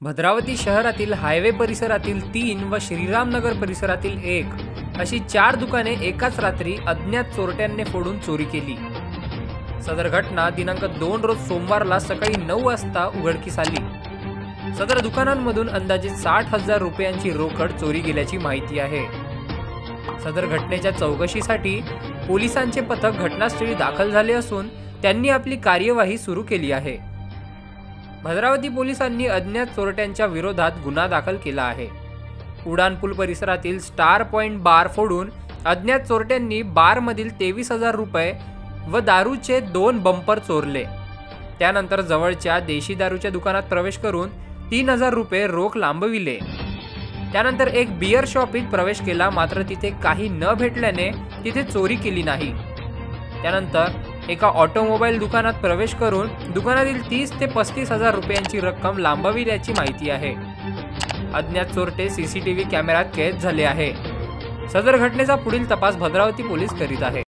भद्रावती शहरातील हायवे परिसरातील 3 व श्रीरामनगर परिसरातील 1 अशी 4 दुकाने एकाच रात्री अज्ञात चोरट्यांनी फोडून चोरी केली। सदर घटना दिनांक 2 रोज सोमवारला सकाळी 9 वाजता उघडकीस आली। सदर दुकानांमधून अंदाजे 60,000 रुपयांची रोकड चोरी गेल्याची माहिती आहे। सदर घटनेच्या चौकशीसाठी पोलिसांचे पथक घटनास्थळी दाखल झाले असून त्यांनी आपली कार्यवाही सुरू केली आहे। भद्रावती पोलिसांनी अज्ञात चोरट्यांच्या विरोधात गुन्हा दाखल केला आहे। उडानपूल परिसरातील स्टार पॉइंट बार फोडून अज्ञात चोरट्यांनी बारमधील 23,000 रुपये व दारूचे 2 बंपर चोरले। त्यानंतर जवळच्या देशी दारूच्या दुकानात प्रवेश करून 3,000 रुपये रोख लांबविले। त्यानंतर एक बियर शॉपीत प्रवेश केला, मात्र तिथे काही न भेटल्याने तिथे चोरी केली नाही। त्यानंतर एका ऑटोमोबाईल दुकानात प्रवेश करून दुकानातील 30 ते 35,000 रुपयांची रक्कम लांबविल्याची माहिती आहे। अज्ञात चोरटे सीसीटीव्ही कॅमेऱ्यात कैद झाले आहे। सदर घटनेचा पुढील तपास भद्रावती पोलीस करीत आहे।